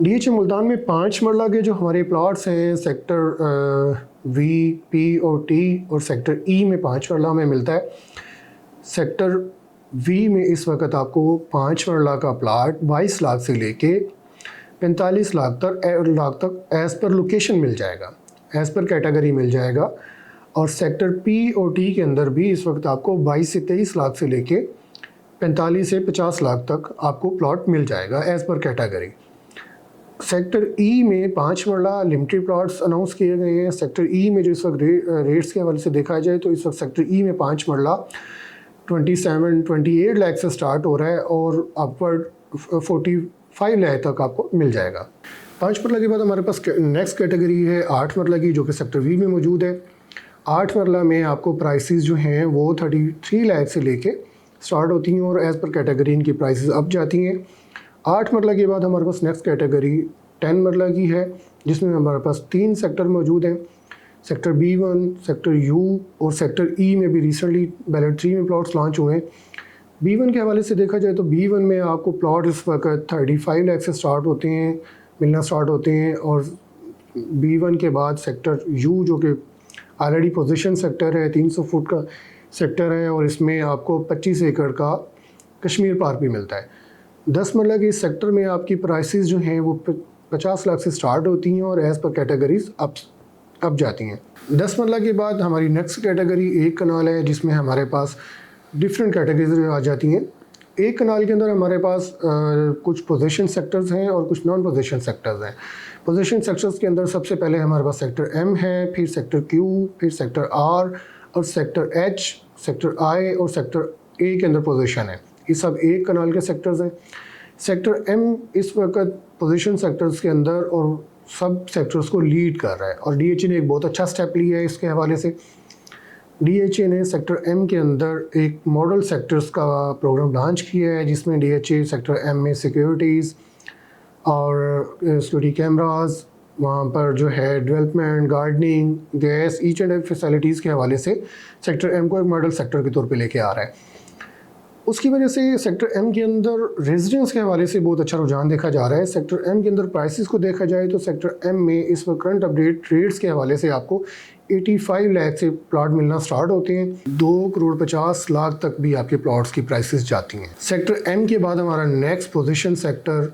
DHA Multan में 5 मरला के जो हमारे प्लॉट्स हैं सेक्टर वी, पी और टी और सेक्टर ई में 5 मरला हमें मिलता है। सेक्टर वी में इस वक्त आपको 5 मरला का प्लाट 22 लाख से लेके 45 लाख तक एज़ पर लोकेशन मिल जाएगा, एज़ पर कैटेगरी मिल जाएगा। और सेक्टर पी और टी के अंदर भी इस वक्त आपको 22 से 23 लाख से लेके 45 से 50 लाख तक आपको प्लॉट मिल जाएगा एज़ पर कैटेगरी। सेक्टर ई में 5 मरला लिमिटेड प्लॉट्स अनाउंस किए गए हैं। सेक्टर ई में जो इस वक्त रेट्स के हवाले से देखा जाए तो इस वक्त सेक्टर ई में 5 मरला 28 लाख से स्टार्ट हो रहा है और अपवर्ड 45 लाख तक आपको मिल जाएगा। 5 मरला के बाद हमारे पास नेक्स्ट कैटेगरी है 8 मरला की, जो कि सेक्टर वी में मौजूद है। 8 मरला में आपको प्राइसेस जो हैं वो 33 लाख से लेके स्टार्ट होती हैं और एज़ पर कैटेगरी इनकी प्राइसेस अप जाती हैं। 8 मरला के बाद हमारे पास नेक्स्ट कैटेगरी 10 मरला की है, जिसमें हमारे पास 3 सेक्टर मौजूद हैं। सेक्टर B1, सेक्टर यू और सेक्टर ई में भी रिसेंटली बैलेट 3 में प्लॉट्स लॉन्च हुए हैं। B1 के हवाले से देखा जाए तो B1 में आपको प्लॉट इस वक्त 35 लाख से स्टार्ट होते हैं, मिलना स्टार्ट होते हैं। और B1 के बाद सेक्टर यू जो कि ऑलरेडी पोजीशन सेक्टर है, 300 फुट का सेक्टर है और इसमें आपको 25 एकड़ का कश्मीर पार्क भी मिलता है। 10 मरला के इस सेक्टर में आपकी प्राइसेस जो हैं वो 50 लाख से स्टार्ट होती हैं और एज़ पर कैटेगरीज अप जाती हैं। 10 मरला के बाद हमारी नेक्स्ट कैटेगरी 1 कनाल है, जिसमें हमारे पास डिफरेंट कैटेगरीज आ जाती हैं। 1 कनाल के अंदर हमारे पास कुछ पोजीशन सेक्टर्स हैं और कुछ नॉन पोजीशन सेक्टर्स हैं। पोजीशन सेक्टर्स के अंदर सबसे पहले हमारे पास सेक्टर M है, फिर सेक्टर Q, फिर सेक्टर R और सेक्टर H, सेक्टर I और सेक्टर A के अंदर पोजीशन है। ये सब 1 कनाल के सेक्टर्स हैं। सेक्टर M इस वक्त पोजीशन सेक्टर्स के अंदर और सब सेक्टर्स को लीड कर रहा है और DHA ने एक बहुत अच्छा स्टेप लिया है इसके हवाले से। DHA ने सेक्टर M के अंदर एक मॉडल सेक्टर्स का प्रोग्राम लॉन्च किया है, जिसमें DHA सेक्टर M में सिक्योरिटीज़ और सिक्योरिटी कैमराज, वहाँ पर जो है development, gardening, gas, each and every facilities के हवाले से सेक्टर M को एक मॉडल सेक्टर के तौर पे लेके आ रहा है। उसकी वजह से सेक्टर M के अंदर रेजिडेंस के हवाले से बहुत अच्छा रुझान देखा जा रहा है। सेक्टर M के अंदर प्राइसेस को देखा जाए तो सेक्टर M में इस वक्त करंट अपडेट रेट्स के हवाले से आपको 85 लाख से प्लॉट मिलना स्टार्ट होते हैं। 2 करोड़ 50 लाख तक भी आपके प्लॉट्स की प्राइसेस जाती हैं। सेक्टर M के बाद हमारा नेक्स्ट पोजीशन सेक्टर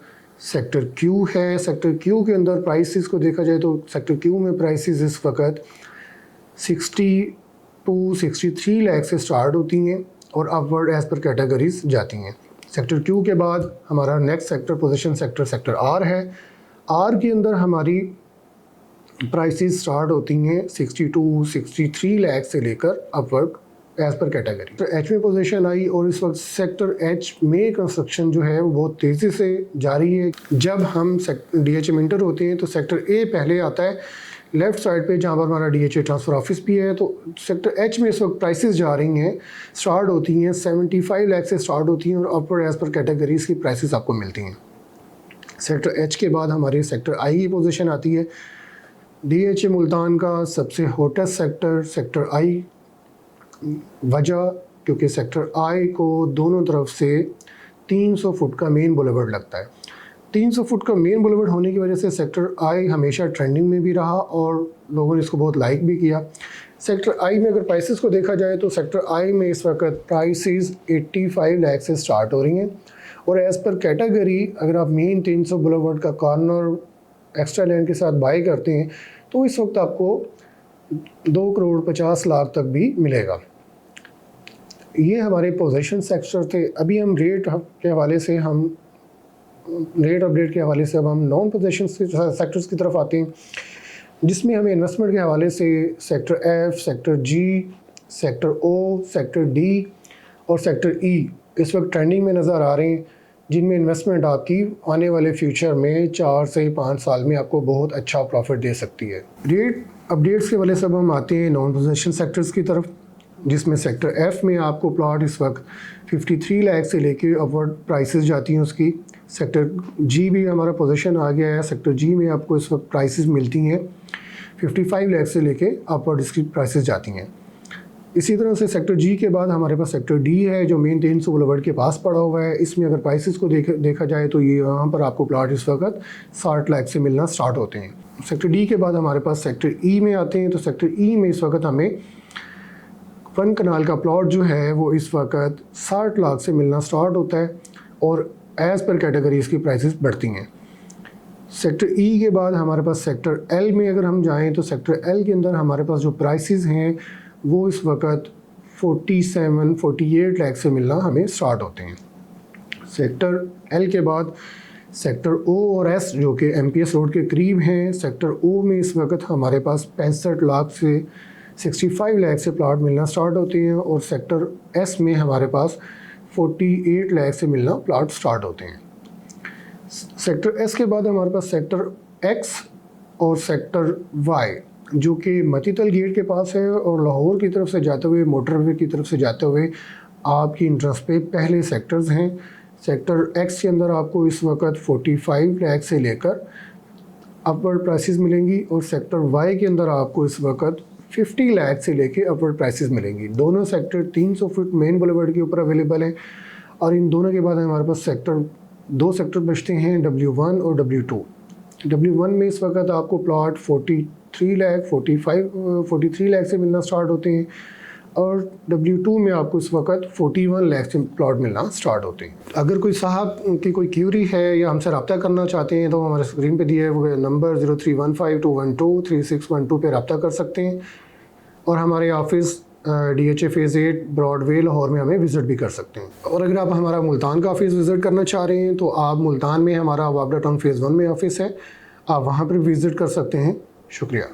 Q है। सेक्टर Q के अंदर प्राइसेस को देखा जाए तो सेक्टर Q में प्राइसेस इस वक्त 63 लाख से स्टार्ट होती हैं और अपवर्ड एज़ पर कैटेगरीज जाती हैं। सेक्टर Q के बाद हमारा next sector position sector R है। R के अंदर हमारी प्राइसेस स्टार्ट होती हैं 63 लाख से लेकर अपवर्ड एज़ पर कैटेगरी। तो H में पोजीशन आई और इस वक्त सेक्टर H में कंस्ट्रक्शन जो है वो बहुत तेज़ी से जारी है। जब हम DHA में इंटर होते हैं तो सेक्टर A पहले आता है लेफ़्ट साइड पे, जहाँ पर हमारा DHA ट्रांसफ़र ऑफिस भी है। तो सेक्टर H में इस वक्त प्राइसेस जा रही हैं, स्टार्ट होती हैं 75 लाख से स्टार्ट होती हैं और अपवर्ड एज़ पर कैटेगरीज़ की प्राइसेस आपको मिलती हैं। सेक्टर H के बाद हमारी सेक्टर I की पोजीशन आती है। DHA मुल्तान का सबसे हॉटेस्ट सेक्टर I, वजह क्योंकि सेक्टर I को दोनों तरफ से 300 फुट का मेन बुलेवर्ड लगता है। 300 फुट का मेन बुलेवर्ड होने की वजह से सेक्टर I हमेशा ट्रेंडिंग में भी रहा और लोगों ने इसको बहुत लाइक भी किया। सेक्टर I में अगर प्राइसेस को देखा जाए तो सेक्टर I में इस वक्त प्राइसेस 85 लाख से स्टार्ट हो रही हैं और एज़ पर कैटेगरी अगर आप मेन 300 बुलेवर्ड का कॉर्नर एक्स्ट्रा लैंड के साथ बाई करते हैं तो इस वक्त आपको 2 करोड़ 50 लाख तक भी मिलेगा। ये हमारे पोजीशन सेक्टर थे। अभी हम रेट अपडेट के हवाले से अब हम नॉन पोजीशन सेक्टर्स की तरफ आते हैं, जिसमें हमें इन्वेस्टमेंट के हवाले से sector F, sector G, sector O, sector D और सेक्टर E इस वक्त ट्रेंडिंग में नज़र आ रहे हैं, जिनमें इन्वेस्टमेंट आपकी आने वाले फ्यूचर में 4 से 5 साल में आपको बहुत अच्छा प्रॉफिट दे सकती है। रेट अपडेट्स के हवाले से अब हम आते हैं नॉन पोजीशन सेक्टर्स की तरफ, जिसमें सेक्टर F में आपको प्लॉट इस वक्त 53 लाख से लेके अपवर्ड प्राइसेस जाती हैं उसकी। सेक्टर G भी हमारा पोजीशन आ गया है। सेक्टर G में आपको इस वक्त प्राइसेस मिलती हैं 55 लाख से लेके अपवर्ड इसकी प्राइसेस जाती हैं। इसी तरह से सेक्टर जी के बाद हमारे पास सेक्टर डी है जो मेन 300 बुलेवर्ड के पास पड़ा हुआ है। इसमें अगर प्राइसेस को देखा जाए तो ये यहाँ पर आपको प्लॉट इस वक्त 60 लाख से मिलना स्टार्ट होते हैं। सेक्टर डी के बाद हमारे पास सेक्टर ई में आते हैं। तो सेक्टर ई में इस वक्त हमें 1 कनाल का प्लॉट जो है वो इस वक्त 60 लाख से मिलना स्टार्ट होता है और एज़ पर कैटेगरी इसकी प्राइसेस बढ़ती हैं। सेक्टर ई के बाद हमारे पास सेक्टर एल में अगर हम जाएं तो सेक्टर एल के अंदर हमारे पास जो प्राइसेस हैं वो इस वक्त 47-48 लाख से मिलना हमें स्टार्ट होते हैं। सेक्टर एल के बाद सेक्टर ओ और एस जो कि एमपीएस रोड के करीब हैं। सेक्टर ओ में इस वक्त हमारे पास 65 लाख से 65 लाख से प्लॉट मिलना स्टार्ट होते हैं और सेक्टर एस में हमारे पास 48 लाख से मिलना प्लॉट स्टार्ट होते हैं। सेक्टर एस के बाद हमारे पास सेक्टर एक्स और सेक्टर वाई जो कि मतीतल गेट के पास है और लाहौर की तरफ से जाते हुए मोटरवे की तरफ से जाते हुए आपकी इंटरेस्ट पे पहले सेक्टर्स हैं। सेक्टर एक्स के अंदर आपको इस वक्त 45 लाख से लेकर अपवर्ड प्राइसेस मिलेंगी और सेक्टर वाई के अंदर आपको इस वक्त 50 लाख से लेके अपवर्ड प्राइसेस मिलेंगी। दोनों सेक्टर 300 फुट मेन बुलेवर्ड के ऊपर अवेलेबल हैं और इन दोनों के बाद हमारे पास दो सेक्टर बचते हैं, W1 और W2। W1 में इस वक्त आपको प्लॉट 43 लाख से मिलना स्टार्ट होते हैं और W2 में आपको इस वक्त 41 लाख से प्लॉट मिलना स्टार्ट होते हैं। अगर कोई साहब की कोई क्यूरी है या हमसे रब्ता करना चाहते हैं तो हमारे स्क्रीन पे दिए हुए नंबर 03152123 पे रब्ता कर सकते हैं और हमारे office DHA phase 8 Broadway Lahore में हमें विज़िट भी कर सकते हैं। और अगर आप हमारा मुल्तान का ऑफिस विज़िट करना चाह रहे हैं तो आप मुल्तान में हमारा वाबड़ा टाउन फेज़ 1 में ऑफिस है, आप वहाँ पर विज़िट कर सकते हैं। शुक्रिया।